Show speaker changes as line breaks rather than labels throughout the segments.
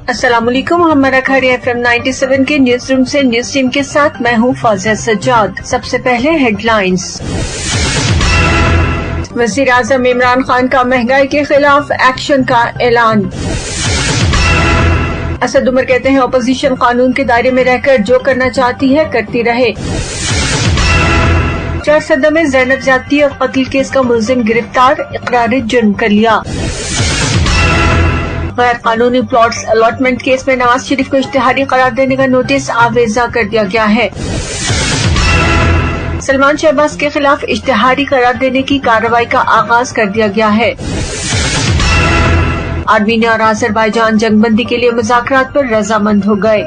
अस्सलाम वालेकुम। हमारा खबर FM 97 के न्यूज रूम से न्यूज टीम के साथ मैं हूँ फौजिया सज्जाद। सबसे पहले हेडलाइंस। वज़ीर आज़म इमरान खान का महंगाई के खिलाफ एक्शन का ऐलान। असद उमर कहते हैं अपोजिशन कानून के दायरे में रहकर जो करना चाहती है करती रहे। चारसदा में ज़ैनब ज्यादती और कत्ल केस का मुलजिम गिरफ्तार, इकरार जुर्म कर लिया। गैर कानूनी प्लॉट्स अलॉटमेंट केस में नवाज शरीफ को इश्तिहारी करार देने का नोटिस आवेजा कर दिया गया है। सलमान शहबाज के खिलाफ इश्तिहारी करार देने की कार्रवाई का आगाज कर दिया गया है। आर्मीनिया और आज़रबाईजान जंगबंदी के लिए मुज़ाकरात पर रजामंद हो गए।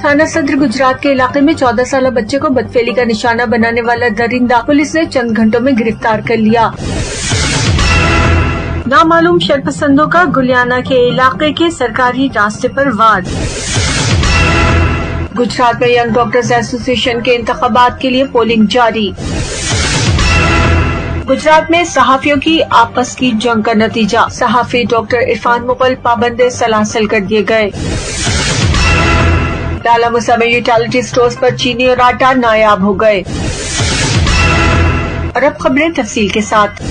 थाना सदर गुजरात के इलाके में 14 साल बच्चे को बदफेली का निशाना बनाने वाला दरिंदा पुलिस ने चंद घंटों में गिरफ्तार कर लिया। नामालूम शरपसंदों का गुलियाना के इलाके के सरकारी रास्ते पर वार। गुजरात में यंग डॉक्टर्स एसोसिएशन के इंतखाबात के लिए पोलिंग जारी। गुजरात में सहाफियों की आपस की जंग का नतीजा, सहाफी डॉक्टर इरफान मुगल पाबंदे सलासल कर दिए गए। लाला मुसा में यूटिलिटी स्टोर्स पर चीनी और आटा नायाब हो गए। और अब खबरें तफसील के साथ।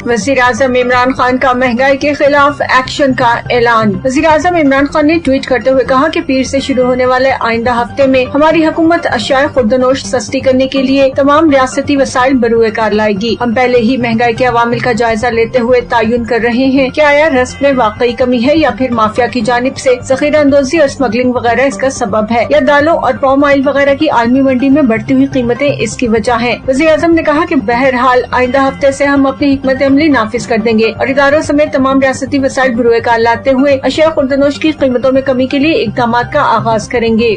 वज़ीर आज़म इमरान खान का महंगाई के खिलाफ एक्शन का ऐलान। वज़ीर आज़म इमरान खान ने ट्वीट करते हुए कहा कि पीर से शुरू होने वाले आइंदा हफ्ते में हमारी हुकूमत अशियाए खुर्दनोश सस्ती करने के लिए तमाम रियासती वसाइल बरूए कार लाएगी। हम पहले ही महंगाई के अवामिल का जायजा लेते हुए तयन कर रहे हैं कि आया रस्म में वाकई कमी है या फिर माफिया की जानिब से ज़ख़ीरा अंदोज़ी और स्मगलिंग वगैरह इसका सबब है, या दालों और पाम ऑयल वगैरह की आलमी मंडी में बढ़ती हुई कीमतें इसकी वजह है। वज़ीर आज़म ने कहा कि बहरहाल आइंदा हफ्ते से हम अपनी हिकमत अमली नाफिज कर देंगे और इदारों समेत तमाम रियासती वसाइल बरूए कार लाते हुए अशिया खुर्दनोश की कीमतों में कमी के लिए इक़दामात का आगाज करेंगे।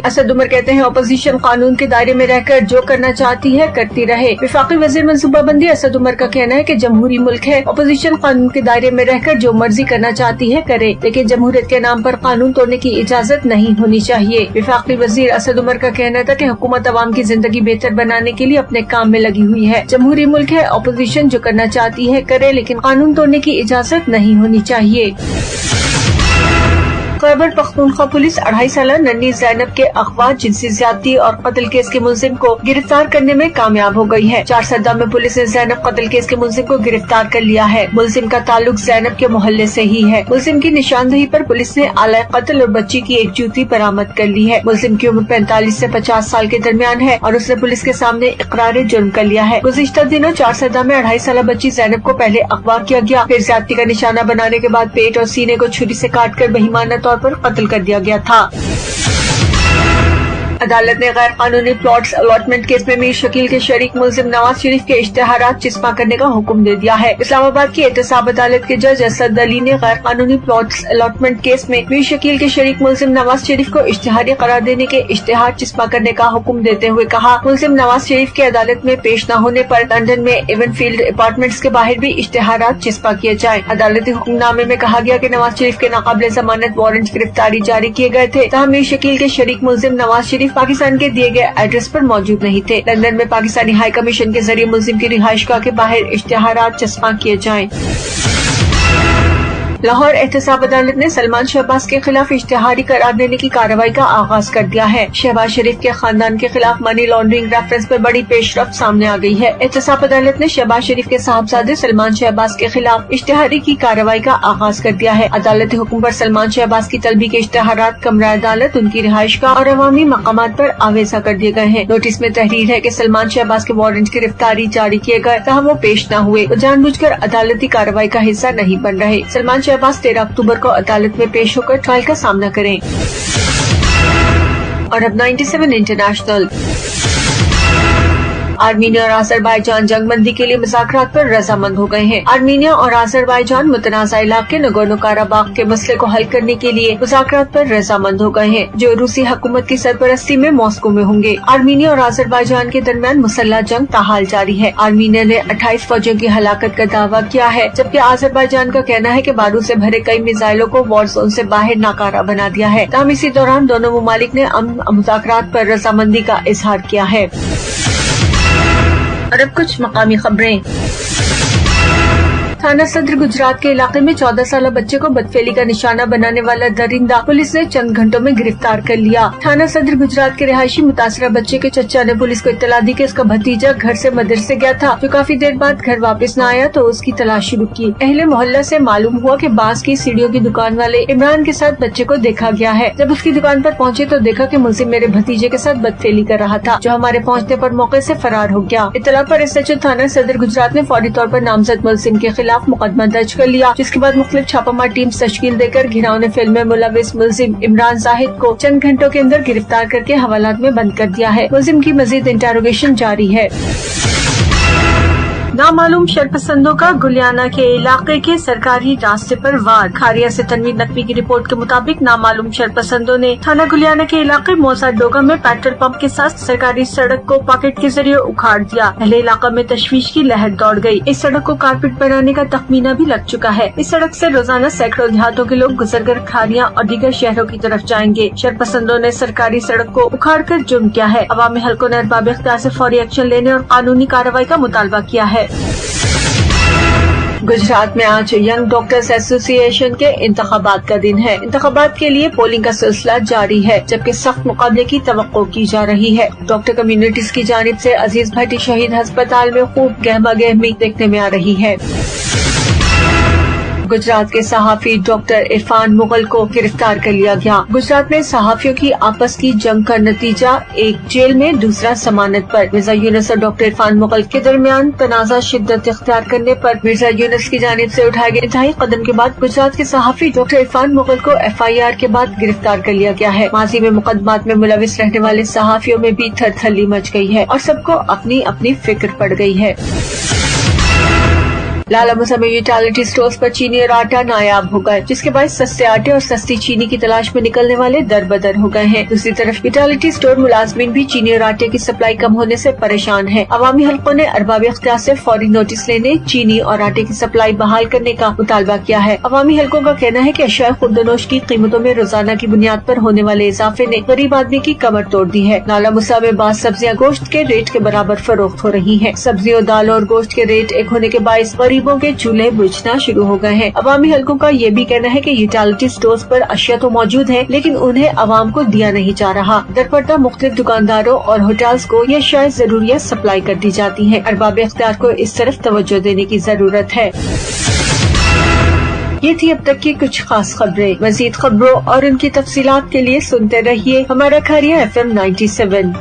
असद उमर कहते हैं अपोजिशन कानून के दायरे में रहकर जो करना चाहती है करती रहे। वफाकी वजीर मनसूबाबंदी असद उमर का कहना है कि जमहूरी मुल्क है, अपोजिशन कानून के दायरे में रहकर जो मर्जी करना चाहती है करे, लेकिन जमहूरियत के नाम पर कानून तोड़ने की इजाजत नहीं होनी चाहिए। वफाकी वजीर असद उमर का कहना था कि हुकूमत अवाम की जिंदगी बेहतर बनाने के लिए अपने काम में लगी हुई है। जमहूरी मुल्क है, अपोजिशन जो करना चाहती है करे, लेकिन कानून तोड़ने की इजाजत नहीं होनी चाहिए। खैबर पख्तूनख्वा पुलिस 2.5 साल नन्ही ज़ैनब के अगवा, जिनसी ज्यादती और कत्ल केस के मुलजिम को गिरफ्तार करने में कामयाब हो गई है। चारसदा में पुलिस ने ज़ैनब कत्ल केस के मुलजिम को गिरफ्तार कर लिया है। मुलजिम का ताल्लुक ज़ैनब के मोहल्ले से ही है। मुलजिम की निशानदही पर पुलिस ने आला कत्ल और बच्ची की एक जूती बरामद कर ली है। मुलजिम की उम्र 45 से 50 साल के दरमियान है और उसने पुलिस के सामने इकरार जुर्म कर लिया है। गुज़िश्ता दिनों चारसदा में 2.5 साल बच्ची ज़ैनब को पहले अगवा किया गया, फिर ज्यादती का निशाना बनाने के बाद पेट और सीने को छुरी से काट कर बहिमाना तौर पर कत्ल कर दिया गया था। अदालत ने गैर कानूनी प्लॉट्स अलॉटमेंट केस में मीर शकील के शरीक मुलजिम नवाज शरीफ के इश्तिहारात चिस्पा करने का हुक्म दे दिया है। इस्लामाबाद की एहतसाब अदालत के जज असद अली ने गैर कानूनी प्लॉट्स अलॉटमेंट केस में मीर शकील के शरीक मुलजिम नवाज शरीफ को इश्तिहारी करार देने के इश्तिहार चिस्पा करने का हुक्म देते हुए कहा, मुलजिम नवाज शरीफ के अदालत में पेश न होने पर लंदन में एवनफील्ड अपार्टमेंट्स के बाहर भी इश्तिहारात चिस्पा किए जाए। अदालती हुक्मनामे में कहा गया कि नवाज शरीफ के नाकाबिले जमानत वारंट गिरफ्तारी जारी किए गए थे, तहाँ मीर शकील के शरीक मुलजिम नवाज शरीफ पाकिस्तान के दिए गए एड्रेस पर मौजूद नहीं थे। लंदन में पाकिस्तानी हाई कमीशन के जरिए मुलजिम की रिहाइशगाह के बाहर इश्तिहारात चस्पा किए जाएं। लाहौर एहतसाब अदालत ने सलमान शहबाज के खिलाफ इश्तिहारी करार देने की कार्रवाई का आगाज कर दिया है। शहबाज शरीफ के खानदान के खिलाफ मनी लॉन्ड्रिंग रेफरेंस पर बड़ी पेशरफ्त सामने आ गई है। एहतसाब अदालत ने शहबाज शरीफ के साहबजादे सलमान शहबाज के खिलाफ इश्तिहारी की कार्रवाई का आगाज कर दिया है। अदालती हुक्म पर सलमान शहबाज की तलबी के इश्तिहारात कमरा अदालत, उनकी रिहाइशगाह और अवामी मकामात पर आवेजा कर दिए गए हैं। नोटिस में तहरीर है कि सलमान शहबाज के वारंट गिरफ्तारी जारी किए गए, तहाँ वो पेश न हुए, वो जानबूझकर अदालती कार्रवाई का हिस्सा नहीं बन रहे। सलमान शहबाज 13 अक्टूबर को अदालत में पेश होकर ट्रायल का सामना करें। और अब 97 इंटरनेशनल। आर्मीनिया और आज़रबाईजान जंगबंदी के लिए मुज़ाकरात पर रजामंद हो गए हैं। आर्मीनिया और आज़रबाईजान मुतनाज़ा इलाके नगोर्नो काराबाख के मसले को हल करने के लिए मुज़ाकरात पर रजामंद हो गए हैं, जो रूसी हुकूमत की सरपरस्ती में मॉस्को में होंगे। आर्मीनिया और आज़रबाईजान के दरमियान मुसल्लह जंग ताहाल जारी है। आर्मीनिया ने 28 फौजियों की हलाकत का दावा किया है, जबकि आज़रबाईजान का कहना है कि बारूद से भरे कई मिसाइलों को वॉर जोन से बाहर नाकारा बना दिया है। तमाम इसी दौरान दोनों ममालिक ने मुज़ाकरात पर रजामंदी का इजहार किया है। और अब कुछ मकामी खबरें। थाना सदर गुजरात के इलाके में 14 साल बच्चे को बदफेली का निशाना बनाने वाला दरिंदा पुलिस ने चंद घंटों में गिरफ्तार कर लिया। थाना सदर गुजरात के रिहायशी मुतासरा बच्चे के चचा ने पुलिस को इत्तला दी कि उसका भतीजा घर से मदरसे गया था, जो काफी देर बाद घर वापस न आया तो उसकी तलाश शुरू की। अहले मोहल्ला से मालूम हुआ कि बांस की सीढ़ियों की दुकान वाले इमरान के साथ बच्चे को देखा गया है। जब उसकी दुकान पर पहुंचे तो देखा कि मुलजिम मेरे भतीजे के साथ बदफेली कर रहा था, जो हमारे पहुंचने पर मौके से फरार हो गया। इत्तला पर एसएचओ थाना सदर गुजरात ने फौरी तौर पर नामजद मुलजिम के खिलाफ मुकदमा दर्ज कर लिया, जिसके बाद मुख्तलिफ छापामार टीम तश्कील देकर घिनौने फिल्म में मुलविस मुलजिम इमरान जाहिद को चंद घंटों के अंदर गिरफ्तार करके हवालात में बंद कर दिया है। मुलजिम की मजीद इंटेरोगेशन जारी है। नामालूम शरपसंदों का गुलियाना के इलाके के सरकारी रास्ते पर वार। खारिया से तनवीर नकवी की रिपोर्ट के मुताबिक नामालूम शरपसंदों ने थाना गुलियाना के इलाके मौसा डोगा में पेट्रोल पंप के साथ सरकारी सड़क को पॉकेट के जरिए उखाड़ दिया। पहले इलाका में तशवीश की लहर दौड़ गई। इस सड़क को कारपेट बनाने का तखमीना भी लग चुका है। इस सड़क से रोजाना सैकड़ों देहातों के लोग गुजर कर खारिया और दीगर शहरों की तरफ जाएंगे। शरपसंदों ने सरकारी सड़क को उखाड़ कर जुर्म किया है। अवामी हलकों ने अरबाब इख्तियार से फौरी एक्शन लेने और कानूनी कार्रवाई का मुतालबा किया है। गुजरात में आज यंग डॉक्टर्स एसोसिएशन के इंतखाबात का दिन है। इंतखाबात के लिए पोलिंग का सिलसिला जारी है, जबकि सख्त मुकाबले की तवक्को की जा रही है। डॉक्टर कम्युनिटीज की जानिब से अजीज भट्टी शहीद अस्पताल में खूब गहमा गहमी देखने में आ रही है। गुजरात के सहाफी डॉक्टर इरफान मुगल को गिरफ्तार कर लिया गया। गुजरात में सहाफियों की आपस की जंग का नतीजा, एक जेल में दूसरा जमानत पर। मिर्जा यूनुस और डॉक्टर इरफान मुगल के दरमियान तनाजा शिद्दत इख्तियार करने पर मिर्जा यूनुस की जानिब से उठाए गए इंतहाई कदम के बाद गुजरात के सहाफी डॉक्टर इरफान मुगल को FIR के बाद गिरफ्तार कर लिया गया है। माजी में मुकदमात में मुलविस रहने वाले सहाफियों में भी थरथली मच गई है और सबको अपनी अपनी फिक्र पड़ गई है। लाला मुसा में यूटिलिटी स्टोर्स पर चीनी और आटा नायाब हो गए, जिसके बाद सस्ते आटे और सस्ती चीनी की तलाश में निकलने वाले दर बदर हो गए हैं। दूसरी तरफ यूटिलिटी स्टोर मुलाजमीन भी चीनी और आटे की सप्लाई कम होने से परेशान है। अवामी हलकों ने अरबाब इख्तियार से फौरी नोटिस लेने, चीनी और आटे की सप्लाई बहाल करने का मुतालबा किया है। अवामी हलकों का कहना है कि अशिया खुर्दनोश की कीमतों में रोजाना की बुनियाद पर होने वाले इजाफे ने गरीब आदमी की कमर तोड़ दी है। लाला मुसा में बाज़ सब्जियां गोश्त के रेट के बराबर फरोख्त हो रही है। सब्जियों, दालों और गोश्त के रेट एक होने के बायस गरीबों के चूल्हे बुझना शुरू हो गए हैं। अवामी हलकों का ये भी कहना है कि यूटिलिटी स्टोर्स पर अशिया तो मौजूद है, लेकिन उन्हें अवाम को दिया नहीं जा रहा। दरपट्टा मुख्तलिफ दुकानदारों और होटल्स को ये शायद जरूरियात सप्लाई कर दी जाती है। अरबाब इख्तियार को इस तरफ तवज्जो देने की जरूरत है। ये थी अब तक की कुछ खास खबरें। मजीद खबरों और उनकी तफसीलात के लिए सुनते रहिए हमारा खारिया FM 97।